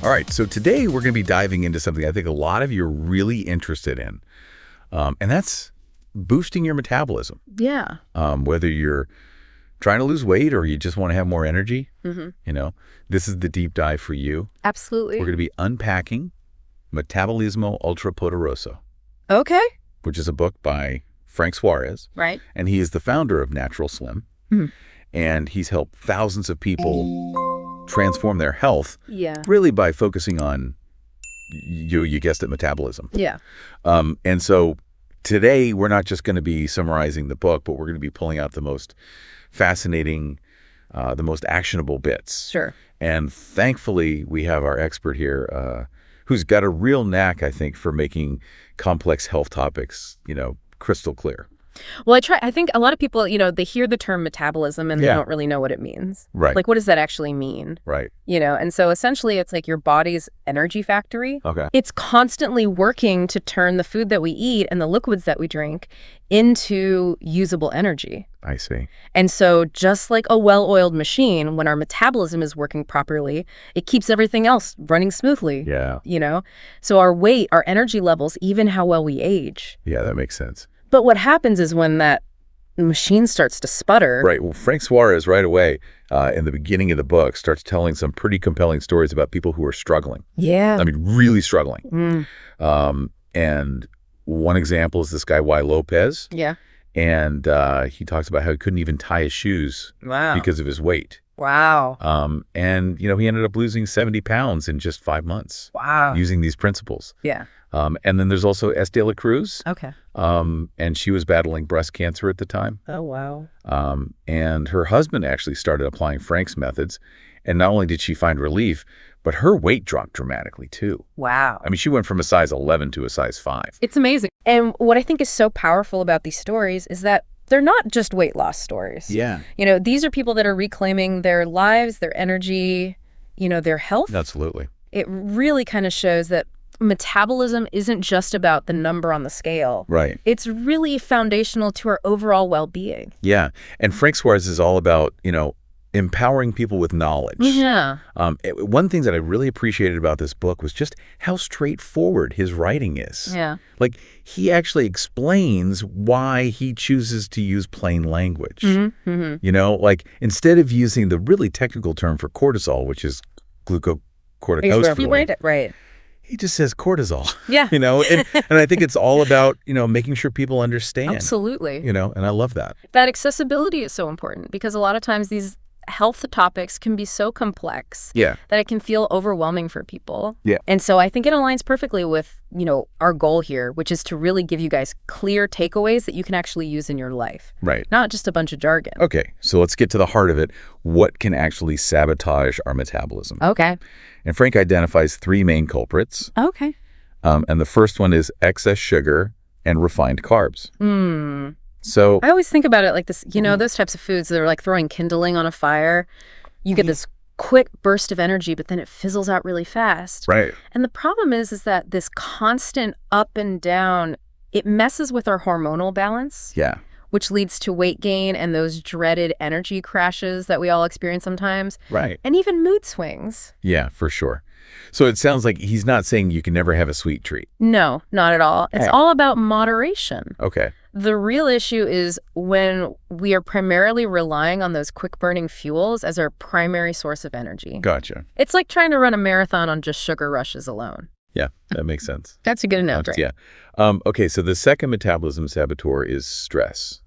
All right, so today we're going to be diving into something I think a lot of you are really interested in, and that's boosting your metabolism. Yeah. Whether you're trying to lose weight or you just want to have more energy, this is the deep dive for you. Absolutely. We're going to be unpacking Metabolismo Ultrapoderoso. Okay. Which is a book by Frank Suarez. Right. And he is the founder of Natural Slim. And he's helped thousands of people transform their health, really by focusing on, you guessed it, metabolism. Yeah. And so today we're not just going to be summarizing the book, but we're going to be pulling out the most fascinating, the most actionable bits. Sure. And thankfully we have our expert here who's got a real knack, I think, for making complex health topics, crystal clear. Well, I think a lot of people, they hear the term metabolism and they don't really know what it means. Right. Like, what does that actually mean? Right. And so essentially it's like your body's energy factory. Okay. It's constantly working to turn the food that we eat and the liquids that we drink into usable energy. I see. And so just like a well-oiled machine, when our metabolism is working properly, it keeps everything else running smoothly. Yeah. So our weight, our energy levels, even how well we age. Yeah, that makes sense. But what happens is when that machine starts to sputter. Right. Well, Frank Suarez right away in the beginning of the book starts telling some pretty compelling stories about people who are struggling. Yeah. I mean, really struggling. And one example is this guy, Y. Lopez. Yeah. And he talks about how he couldn't even tie his shoes because of his weight. Wow. And, he ended up losing 70 pounds in just 5 months. Wow. Using these principles. Yeah. And then there's also Estela La Cruz. Okay. And she was battling breast cancer at the time. Oh, wow. And her husband actually started applying Frank's methods. And not only did she find relief, but her weight dropped dramatically too. Wow. I mean, she went from a size 11 to a size 5. It's amazing. And what I think is so powerful about these stories is that they're not just weight loss stories. Yeah. These are people that are reclaiming their lives, their energy, their health. Absolutely. It really kind of shows that metabolism isn't just about the number on the scale. Right. It's really foundational to our overall well-being. Yeah. And Frank Suarez is all about, empowering people with knowledge. Yeah. One thing that I really appreciated about this book was just how straightforward his writing is. Yeah. Like, he actually explains why he chooses to use plain language. Like, instead of using the really technical term for cortisol, which is glucocorticosteroid. Right. He just says cortisol. Yeah. And I think it's all about, making sure people understand. Absolutely. And I love that. That accessibility is so important because a lot of times these health topics can be so complex that it can feel overwhelming for people. Yeah. And so I think it aligns perfectly with, our goal here, which is to really give you guys clear takeaways that you can actually use in your life. Right. Not just a bunch of jargon. Okay. So let's get to the heart of it. What can actually sabotage our metabolism? Okay. And Frank identifies 3 main culprits. Okay. And the first one is excess sugar and refined carbs. So I always think about it like this, those types of foods that are like throwing kindling on a fire. You get this quick burst of energy, but then it fizzles out really fast. Right. And the problem is that this constant up and down, it messes with our hormonal balance. Yeah. Which leads to weight gain and those dreaded energy crashes that we all experience sometimes. Right. And even mood swings. Yeah, for sure. So it sounds like he's not saying you can never have a sweet treat. No, not at all. It's all about moderation. Okay. The real issue is when we are primarily relying on those quick-burning fuels as our primary source of energy. Gotcha. It's like trying to run a marathon on just sugar rushes alone. Yeah, that makes sense. That's a good analogy. Yeah. Okay, so the second metabolism saboteur is stress.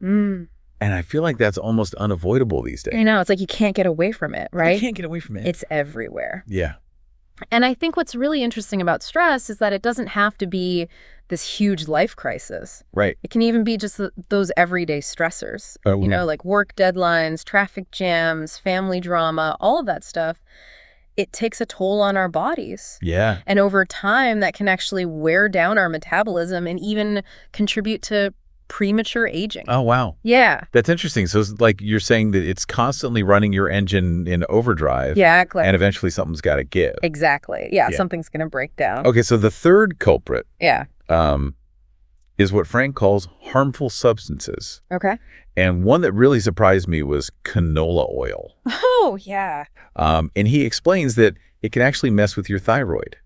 And I feel like that's almost unavoidable these days. I know. It's like you can't get away from it, right? You can't get away from it. It's everywhere. Yeah. And I think what's really interesting about stress is that it doesn't have to be this huge life crisis. Right. It can even be just those everyday stressors, like work deadlines, traffic jams, family drama, all of that stuff. It takes a toll on our bodies. Yeah. And over time, that can actually wear down our metabolism and even contribute to premature aging. Oh, wow. Yeah. That's interesting. So it's like you're saying that it's constantly running your engine in overdrive. Yeah, exactly. And eventually something's got to give. Exactly. Yeah, something's going to break down. Okay, so the third culprit is what Frank calls harmful substances. Okay. And one that really surprised me was canola oil. Oh, yeah. And he explains that it can actually mess with your thyroid,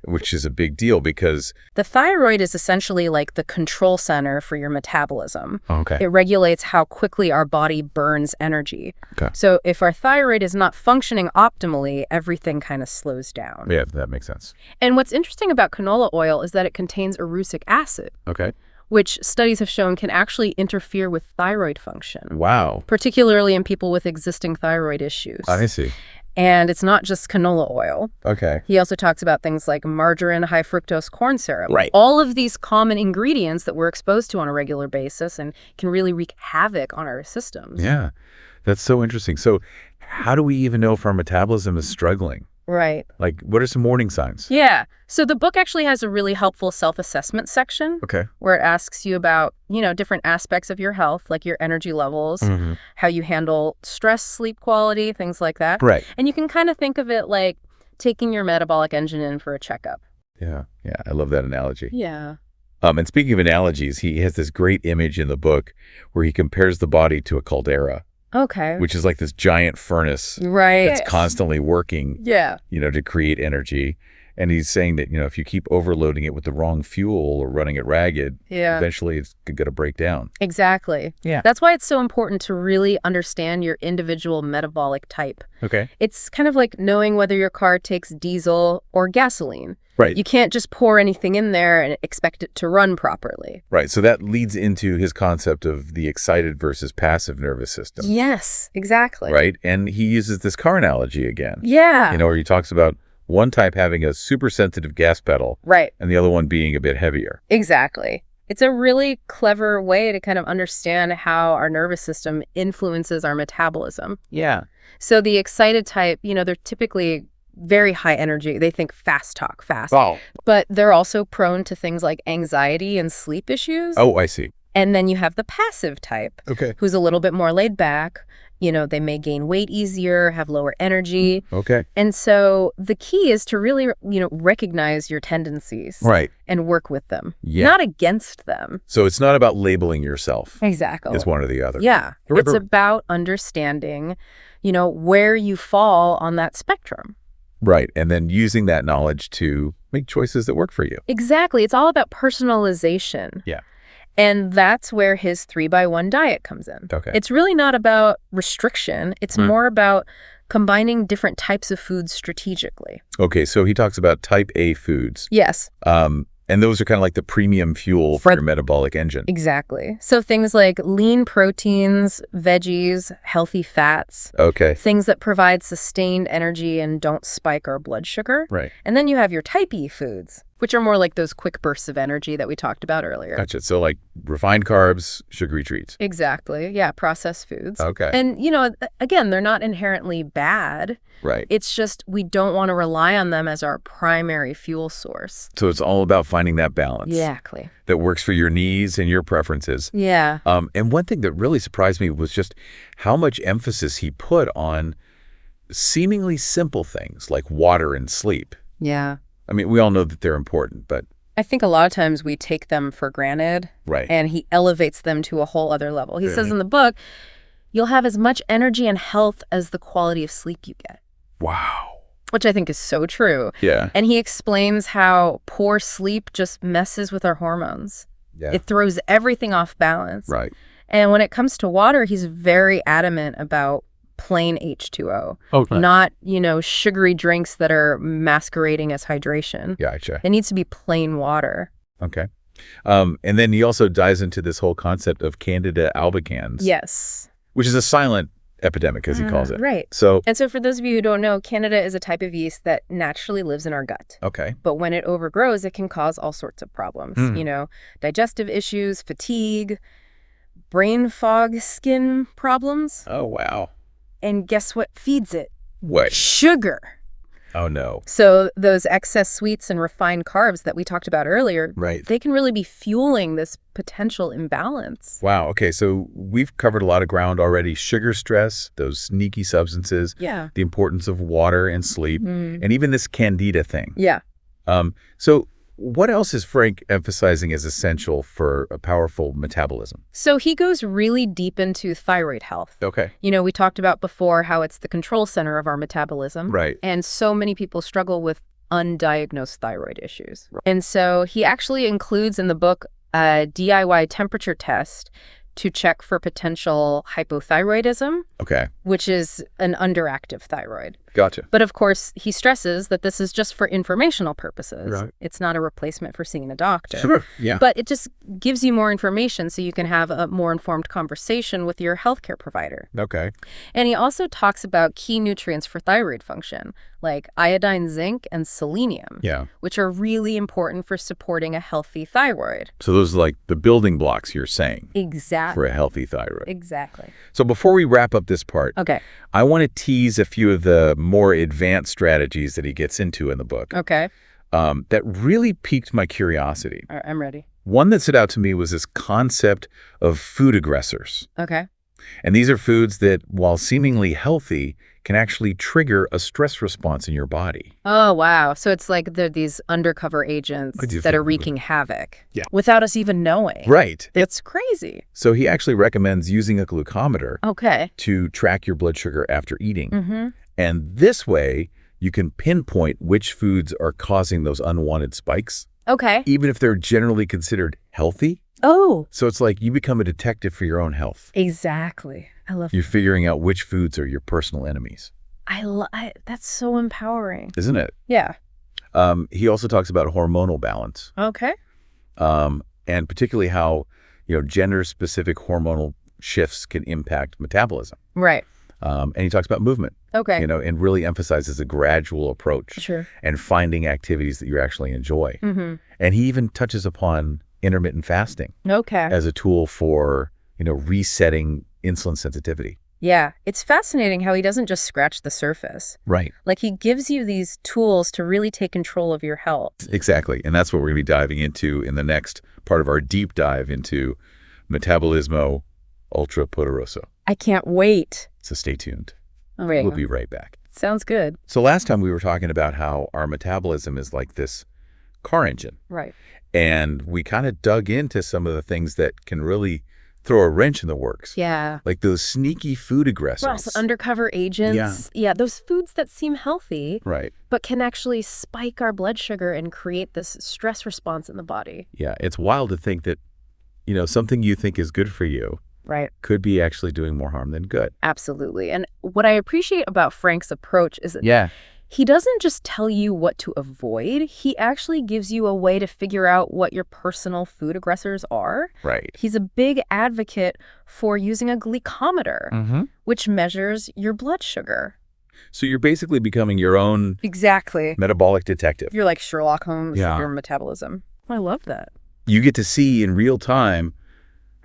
which is a big deal because the thyroid is essentially like the control center for your metabolism. Okay. It regulates how quickly our body burns energy. Okay. So if our thyroid is not functioning optimally, everything kind of slows down. Yeah, that makes sense. And what's interesting about canola oil is that it contains erucic acid. Okay. Which studies have shown can actually interfere with thyroid function. Wow. Particularly in people with existing thyroid issues. I see. And it's not just canola oil. Okay. He also talks about things like margarine, high fructose corn syrup. Right. All of these common ingredients that we're exposed to on a regular basis and can really wreak havoc on our systems. Yeah, that's so interesting. So how do we even know if our metabolism is struggling? Right. Like, what are some warning signs? Yeah. So the book actually has a really helpful self-assessment section. Okay. Where it asks you about, different aspects of your health, like your energy levels, how you handle stress, sleep quality, things like that. Right. And you can kind of think of it like taking your metabolic engine in for a checkup. Yeah. Yeah. I love that analogy. Yeah. And speaking of analogies, he has this great image in the book where he compares the body to a caldera. Okay. Which is like this giant furnace that's constantly working, to create energy. And he's saying that, if you keep overloading it with the wrong fuel or running it ragged, eventually it's going to break down. Exactly. Yeah. That's why it's so important to really understand your individual metabolic type. Okay. It's kind of like knowing whether your car takes diesel or gasoline. Right. You can't just pour anything in there and expect it to run properly. Right. So that leads into his concept of the excited versus passive nervous system. Yes, exactly. Right. And he uses this car analogy again. Yeah. Where he talks about one type having a super sensitive gas pedal. Right. And the other one being a bit heavier. Exactly. It's a really clever way to kind of understand how our nervous system influences our metabolism. Yeah. So the excited type, they're typically very high energy. They think fast talk, fast. Oh. But they're also prone to things like anxiety and sleep issues. Oh, I see. And then you have the passive type, who's a little bit more laid back. They may gain weight easier, have lower energy. Okay. And so the key is to really, recognize your tendencies. Right. And work with them, Yeah. not against them. So it's not about labeling yourself. Exactly. It's one or the other. Yeah. It's about understanding, where you fall on that spectrum. Right. And then using that knowledge to make choices that work for you. Exactly. It's all about personalization. Yeah. And that's where his 3x1 diet comes in. Okay. It's really not about restriction. It's more about combining different types of foods strategically. Okay. So he talks about type A foods. Yes. And those are kind of like the premium fuel for your metabolic engine. Exactly. So things like lean proteins, veggies, healthy fats. Okay. Things that provide sustained energy and don't spike our blood sugar. Right. And then you have your type E foods, which are more like those quick bursts of energy that we talked about earlier. Gotcha. So like refined carbs, sugary treats. Exactly. Yeah, processed foods. Okay. And, again, they're not inherently bad. Right. It's just we don't want to rely on them as our primary fuel source. So it's all about finding that balance. Exactly. That works for your needs and your preferences. Yeah. And one thing that really surprised me was just how much emphasis he put on seemingly simple things like water and sleep. Yeah. I mean, we all know that they're important, but I think a lot of times we take them for granted. Right. And he elevates them to a whole other level. He says in the book, you'll have as much energy and health as the quality of sleep you get. Wow. Which I think is so true. Yeah. And he explains how poor sleep just messes with our hormones. Yeah. It throws everything off balance. Right. And when it comes to water, he's very adamant about plain H2O. Okay. Not, sugary drinks that are masquerading as hydration. Gotcha. It needs to be plain water. Okay. And then he also dives into this whole concept of Candida albicans. Yes. Which is a silent epidemic, as he calls it. Right. So for those of you who don't know, Candida is a type of yeast that naturally lives in our gut. Okay. But when it overgrows, it can cause all sorts of problems. Digestive issues, fatigue, brain fog, skin problems. Oh, wow. And guess what feeds it? What? Sugar. Oh, no. So those excess sweets and refined carbs that we talked about earlier, Right. They can really be fueling this potential imbalance. Wow. Okay. So we've covered a lot of ground already. Sugar stress, those sneaky substances, Yeah. the importance of water and sleep, and even this Candida thing. Yeah. So What else is Frank emphasizing as essential for a powerful metabolism? So he goes really deep into thyroid health. Okay. We talked about before how it's the control center of our metabolism. Right. And so many people struggle with undiagnosed thyroid issues. Right. And so he actually includes in the book a DIY temperature test to check for potential hypothyroidism, which is an underactive thyroid. Gotcha. But of course, he stresses that this is just for informational purposes. Right. It's not a replacement for seeing a doctor. Sure, yeah. But it just gives you more information so you can have a more informed conversation with your healthcare provider. Okay. And he also talks about key nutrients for thyroid function, like iodine, zinc, and selenium, which are really important for supporting a healthy thyroid. So those are like the building blocks you're saying. Exactly. For a healthy thyroid. Exactly. So before we wrap up this part, I want to tease a few of the more advanced strategies that he gets into in the book. That really piqued my curiosity. All right, I'm ready. One that stood out to me was this concept of food aggressors. And these are foods that, while seemingly healthy, can actually trigger a stress response in your body. Oh, wow. So it's like they're these undercover agents that are wreaking havoc without us even knowing. Right. It's crazy. So he actually recommends using a glucometer to track your blood sugar after eating. And this way, you can pinpoint which foods are causing those unwanted spikes. Even if they're generally considered healthy. So it's like you become a detective for your own health. Exactly. I love You're figuring out which foods are your personal enemies. That's so empowering. Isn't it? Yeah. He also talks about hormonal balance. And particularly how, gender-specific hormonal shifts can impact metabolism. Right. And he talks about movement. And really emphasizes a gradual approach. And finding activities that you actually enjoy. And he even touches upon intermittent fasting as a tool for, resetting insulin sensitivity. Yeah, it's fascinating how he doesn't just scratch the surface. Right. Like he gives you these tools to really take control of your health. Exactly. And that's what we're going to be diving into in the next part of our deep dive into Metabolismo Ultra Poderoso. I can't wait. So stay tuned. Right. We'll be right back. Sounds good. So last time we were talking about how our metabolism is like this car engine. Right. And we kind of dug into some of the things that can really throw a wrench in the works. Yeah. Like those sneaky food aggressors. Well, undercover agents. Yeah, those foods that seem healthy. Right. But can actually spike our blood sugar and create this stress response in the body. Yeah, it's wild to think that, something you think is good for you could be actually doing more harm than good. Absolutely. And what I appreciate about Frank's approach is that he doesn't just tell you what to avoid. He actually gives you a way to figure out what your personal food aggressors are. Right. He's a big advocate for using a glucometer, which measures your blood sugar. So you're basically becoming your own metabolic detective. You're like Sherlock Holmes of your metabolism. I love that. You get to see in real time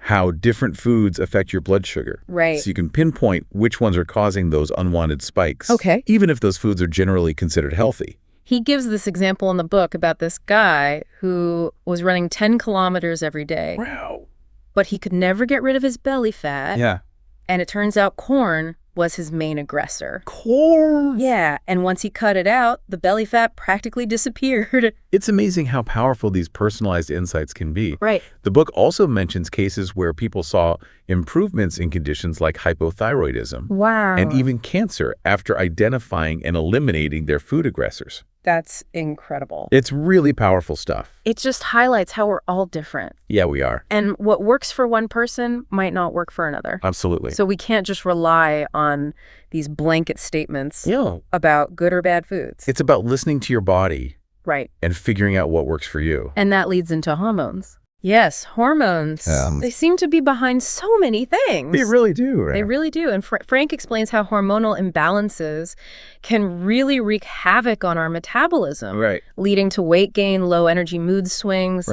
how different foods affect your blood sugar. Right. So you can pinpoint which ones are causing those unwanted spikes. Even if those foods are generally considered healthy. He gives this example in the book about this guy who was running 10 kilometers every day. Wow. But he could never get rid of his belly fat. Yeah. And it turns out corn was his main aggressor. Corn? Yeah, and once he cut it out, the belly fat practically disappeared. It's amazing how powerful these personalized insights can be. Right. The book also mentions cases where people saw improvements in conditions like hypothyroidism. Wow. And even cancer after identifying and eliminating their food aggressors. That's incredible. It's really powerful stuff. It just highlights how we're all different. Yeah, we are. And what works for one person might not work for another. Absolutely. So we can't just rely on these blanket statements about good or bad foods. It's about listening to your body. Right. And figuring out what works for you. And that leads into hormones. Yes, hormones. They seem to be behind so many things. They really do. Right? They really do. And Frank explains how hormonal imbalances can really wreak havoc on our metabolism, leading to weight gain, low energy mood swings,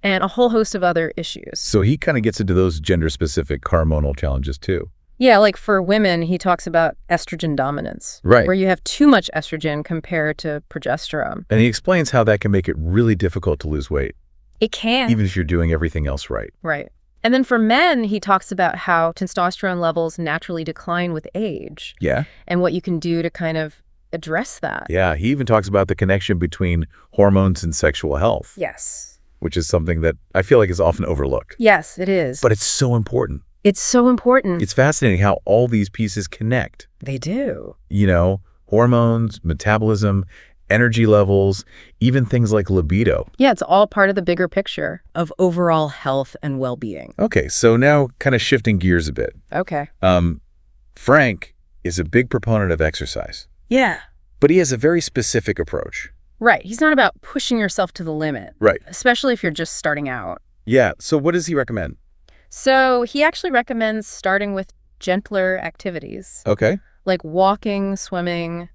and a whole host of other issues. So he kind of gets into those gender-specific hormonal challenges too. Yeah, like for women, he talks about estrogen dominance, where you have too much estrogen compared to progesterone. And he explains how that can make it really difficult to lose weight. It can. Even if you're doing everything else right. Right. And then for men, he talks about how testosterone levels naturally decline with age. Yeah. And what you can do to kind of address that. Yeah, he even talks about the connection between hormones and sexual health. Yes. Which is something that I feel like is often overlooked. Yes, it is. But it's so important. It's so important. It's fascinating how all these pieces connect. They do. Hormones, metabolism, energy levels, even things like libido. Yeah, it's all part of the bigger picture of overall health and well-being. Okay, so now kind of shifting gears a bit. Okay. Frank is a big proponent of exercise. Yeah. But he has a very specific approach. Right. He's not about pushing yourself to the limit. Right. Especially if you're just starting out. Yeah. So what does he recommend? So he actually recommends starting with gentler activities. Okay. Like walking, swimming,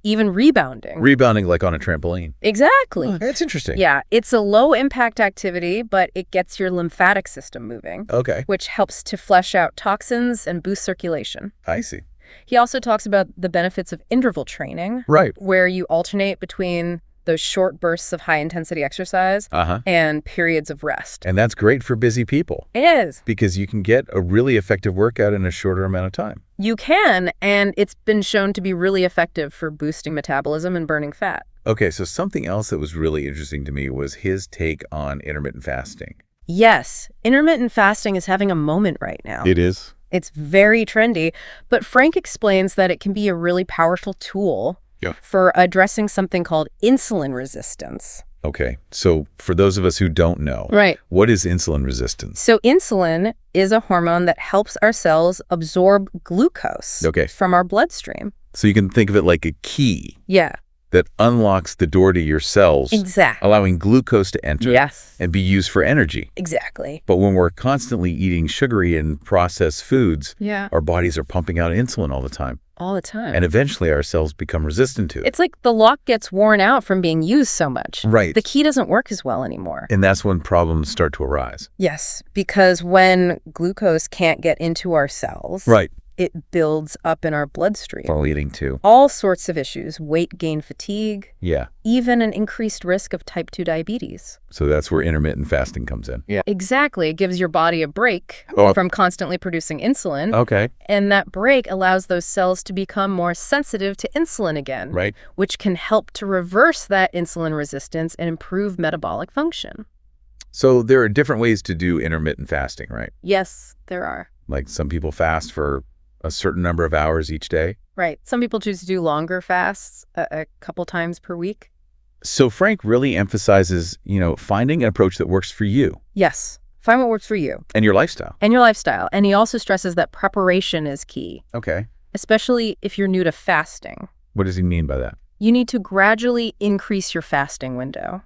even rebounding. Rebounding like on a trampoline. Exactly. Oh, that's interesting. Yeah. It's a low-impact activity, but it gets your lymphatic system moving. Okay. Which helps to flush out toxins and boost circulation. I see. He also talks about the benefits of interval training. Right. Where you alternate between those short bursts of high-intensity exercise and periods of rest. And that's great for busy people. It is. Because you can get a really effective workout in a shorter amount of time. You can, and it's been shown to be really effective for boosting metabolism and burning fat. Okay, so something else that was really interesting to me was his take on intermittent fasting. Yes, intermittent fasting is having a moment right now. It is. It's very trendy, but Frank explains that it can be a really powerful tool for addressing something called insulin resistance. Okay, so for those of us who don't know, what is insulin resistance? So insulin is a hormone that helps our cells absorb glucose from our bloodstream. So you can think of it like a key. Yeah. That unlocks the door to your cells, allowing glucose to enter and be used for energy. Exactly. But when we're constantly eating sugary and processed foods, our bodies are pumping out insulin all the time. All the time. And eventually our cells become resistant to it. It's like the lock gets worn out from being used so much. Right. The key doesn't work as well anymore. And that's when problems start to arise. Yes, because when glucose can't get into our cells, it builds up in our bloodstream. Leading to all sorts of issues, weight gain, fatigue, Yeah. even an increased risk of type 2 diabetes. So that's where intermittent fasting comes in. Yeah. Exactly. It gives your body a break from constantly producing insulin. Okay. And that break allows those cells to become more sensitive to insulin again, Right. which can help to reverse that insulin resistance and improve metabolic function. So there are different ways to do intermittent fasting, right? Yes, there are. Like some people fast for a certain number of hours each day. Right. Some people choose to do longer fasts a couple times per week. So Frank really emphasizes, finding an approach that works for you. Yes. Find what works for you. And your lifestyle. And your lifestyle. And he also stresses that preparation is key. Okay. Especially if you're new to fasting. What does he mean by that? You need to gradually increase your fasting window.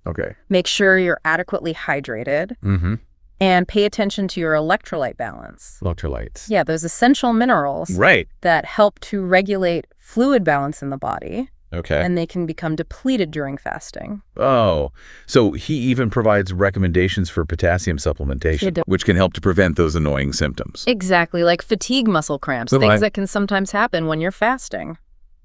Okay. Make sure you're adequately hydrated. Mm-hmm. And pay attention to your electrolyte balance. Electrolytes. Yeah, those essential minerals. Right. That help to regulate fluid balance in the body. Okay. And they can become depleted during fasting. Oh, so he even provides recommendations for potassium supplementation, which can help to prevent those annoying symptoms. Exactly, like fatigue muscle cramps, things that can sometimes happen when you're fasting.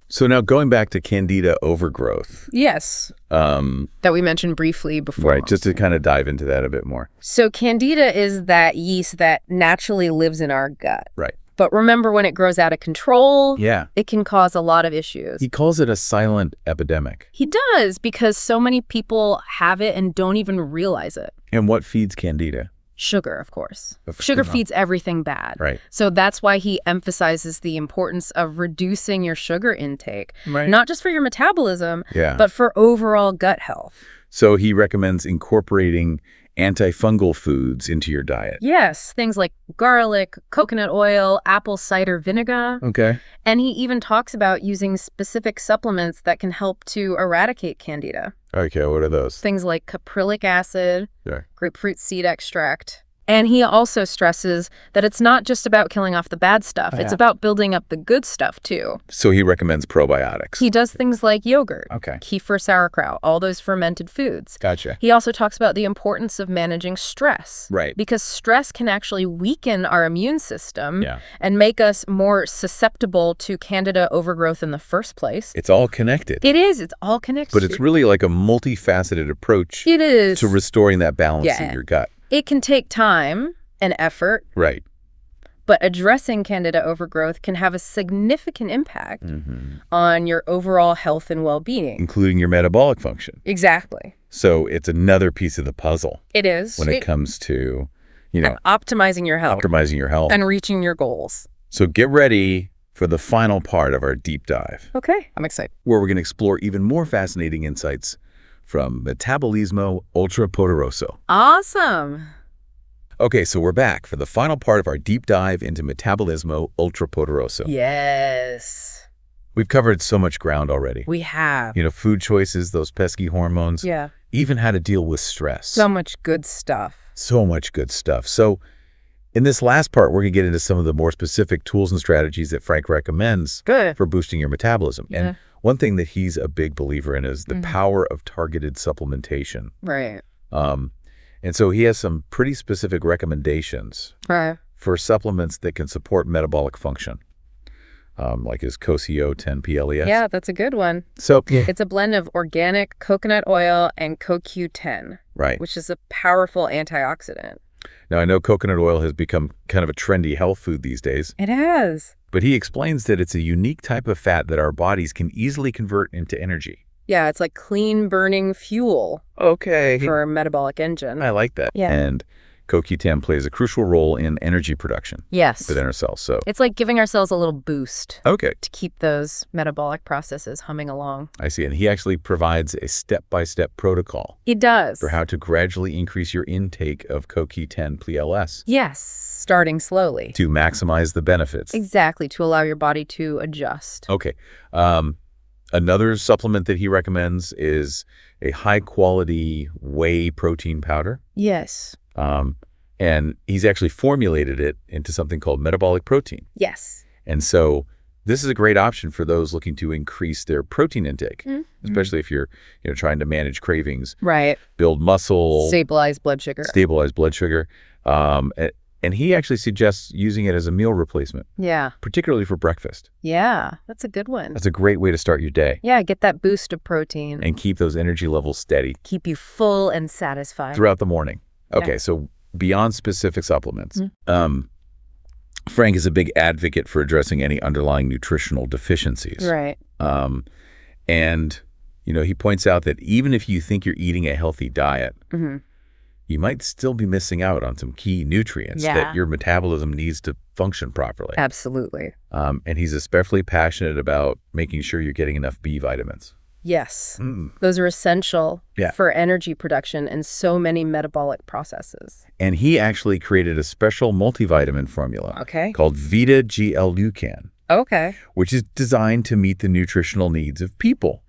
So now going back to Candida overgrowth. Yes. That we mentioned briefly before. Right, just to kind of dive into that a bit more. So Candida is that yeast that naturally lives in our gut. Right. But remember, when it grows out of control, it can cause a lot of issues. He calls it a silent epidemic. He does, because so many people have it and don't even realize it. And what feeds Candida? Sugar, of course. Sugar feeds everything bad. Right. So that's why he emphasizes the importance of reducing your sugar intake, not just for your metabolism, but for overall gut health. So he recommends incorporating antifungal foods into your diet. Yes, things like garlic, coconut oil, apple cider vinegar. Okay. And he even talks about using specific supplements that can help to eradicate Candida. Okay, what are those? Things like caprylic acid, grapefruit seed extract. And he also stresses that it's not just about killing off the bad stuff. It's about building up the good stuff, too. So he recommends probiotics. He does things like yogurt, okay, kefir, sauerkraut, all those fermented foods. Gotcha. He also talks about the importance of managing stress. Right. Because stress can actually weaken our immune system and make us more susceptible to Candida overgrowth in the first place. It's all connected. It is. It's all connected. But it's really like a multifaceted approach to restoring that balance in your gut. It can take time and effort. Right. But addressing Candida overgrowth can have a significant impact on your overall health and well-being. Including your metabolic function. Exactly. So it's another piece of the puzzle. It is. When it comes to, optimizing your health. Optimizing your health. And reaching your goals. So get ready for the final part of our deep dive. Okay, I'm excited. Where we're going to explore even more fascinating insights from Metabolismo Ultrapoderoso. Awesome. Okay, so we're back for the final part of our deep dive into Metabolismo Ultrapoderoso. Yes. We've covered so much ground already. We have. Food choices, those pesky hormones. Yeah. Even how to deal with stress. So much good stuff. So much good stuff. So in this last part, we're going to get into some of the more specific tools and strategies that Frank recommends for boosting your metabolism. Yeah. And one thing that he's a big believer in is the power of targeted supplementation. Right. And so he has some pretty specific recommendations for supplements that can support metabolic function, like his CoCO10 Yeah, that's a good one. So it's a blend of organic coconut oil and CoQ10, which is a powerful antioxidant. Now, I know coconut oil has become kind of a trendy health food these days. It has. But he explains that it's a unique type of fat that our bodies can easily convert into energy. Yeah, it's like clean-burning fuel. Okay. For a metabolic engine. I like that. Yeah. And CoQ10 plays a crucial role in energy production. Yes. Within our cells. So it's like giving our cells a little boost. Okay. To keep those metabolic processes humming along. I see. And he actually provides a step-by-step protocol. He does. For how to gradually increase your intake of CoQ10 PLS. Yes. Starting slowly. To maximize the benefits. Exactly. To allow your body to adjust. Okay. Another supplement that he recommends is a high-quality whey protein powder. Yes. And he's actually formulated it into something called metabolic protein. Yes. And so this is a great option for those looking to increase their protein intake, especially if you're trying to manage cravings. Right. Build muscle. Stabilize blood sugar. Stabilize blood sugar. And he actually suggests using it as a meal replacement. Yeah. Particularly for breakfast. Yeah, that's a good one. That's a great way to start your day. Yeah, get that boost of protein. And keep those energy levels steady. Keep you full and satisfied. Throughout the morning. Okay, so beyond specific supplements, Frank is a big advocate for addressing any underlying nutritional deficiencies. Right. And, he points out that even if you think you're eating a healthy diet, you might still be missing out on some key nutrients that your metabolism needs to function properly. Absolutely. And he's especially passionate about making sure you're getting enough B vitamins. Yes. Those are essential for energy production and so many metabolic processes. And he actually created a special multivitamin formula called Vita GL-Lucan. Okay. Which is designed to meet the nutritional needs of people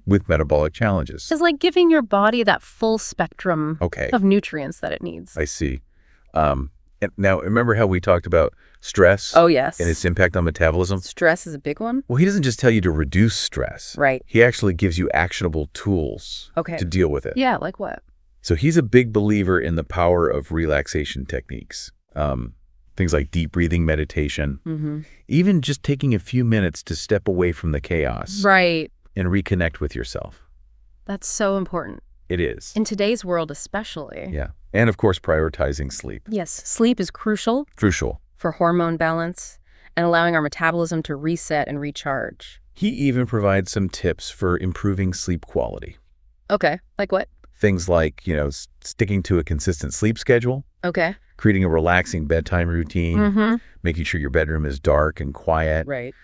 with metabolic challenges. It's like giving your body that full spectrum of nutrients that it needs. I see. And now, remember how we talked about stress? Oh, yes. And its impact on metabolism? Stress is a big one. Well, he doesn't just tell you to reduce stress. Right. He actually gives you actionable tools to deal with it. Yeah, like what? So he's a big believer in the power of relaxation techniques. Things like deep breathing meditation, even just taking a few minutes to step away from the chaos. Right. And reconnect with yourself. That's so important. It is. In today's world especially. Yeah. And of course, prioritizing sleep. Yes. Sleep is crucial. Crucial. For hormone balance and allowing our metabolism to reset and recharge. He even provides some tips for improving sleep quality. Okay. Like what? Things like, sticking to a consistent sleep schedule. Okay. Creating a relaxing bedtime routine. Making sure your bedroom is dark and quiet. Right.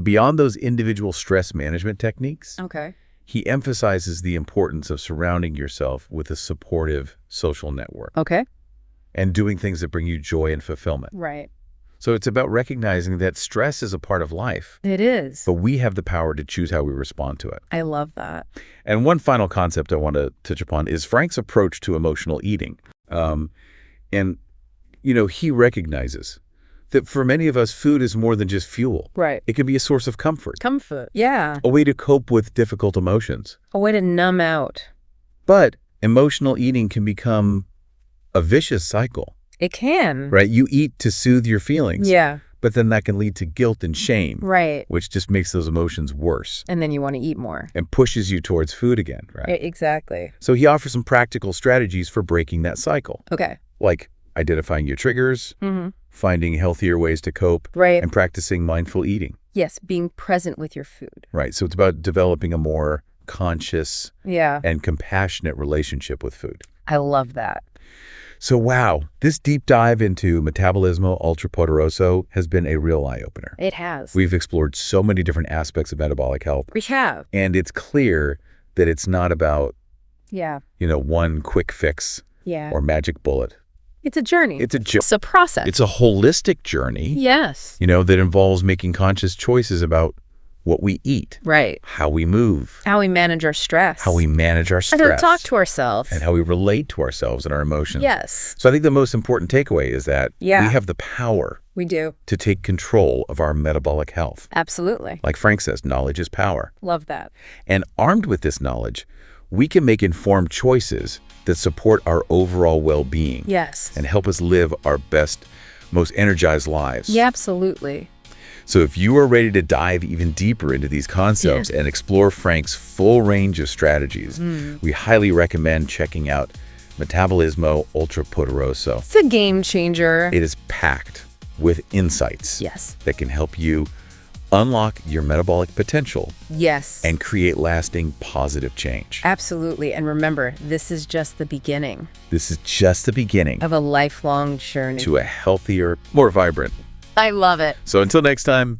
Beyond those individual stress management techniques. Okay. He emphasizes the importance of surrounding yourself with a supportive social network. Okay. And doing things that bring you joy and fulfillment. Right. So it's about recognizing that stress is a part of life. It is. But we have the power to choose how we respond to it. I love that. And one final concept I want to touch upon is Frank's approach to emotional eating. He recognizes that for many of us, food is more than just fuel. Right. It can be a source of comfort. Comfort. Yeah. A way to cope with difficult emotions. A way to numb out. But emotional eating can become a vicious cycle. It can. Right? You eat to soothe your feelings. Yeah. But then that can lead to guilt and shame. Right. Which just makes those emotions worse. And then you want to eat more. And pushes you towards food again, right? Exactly. So he offers some practical strategies for breaking that cycle. Okay. Like identifying your triggers, finding healthier ways to cope, and practicing mindful eating. Yes, being present with your food. Right. So it's about developing a more conscious and compassionate relationship with food. I love that. So, wow, this deep dive into Metabolismo Ultrapoderoso has been a real eye-opener. It has. We've explored so many different aspects of metabolic health. We have. And it's clear that it's not about, one quick fix or magic bullet. It's a journey. It's a process. It's a holistic journey. Yes. That involves making conscious choices about what we eat. Right. How we move. How we manage our stress. How we manage our stress. How to talk to ourselves. And how we relate to ourselves and our emotions. Yes. So I think the most important takeaway is that we have the power. We do. To take control of our metabolic health. Absolutely. Like Frank says, knowledge is power. Love that. And armed with this knowledge, we can make informed choices that support our overall well-being. Yes. And help us live our best, most energized lives. Yeah, absolutely. So if you are ready to dive even deeper into these concepts and explore Frank's full range of strategies, we highly recommend checking out Metabolismo Ultrapoderoso. It's a game changer. It is packed with insights that can help you unlock your metabolic potential. Yes. And create lasting positive change. Absolutely. And remember, this is just the beginning. This is just the beginning of a lifelong journey to a healthier, more vibrant. I love it. So until next time,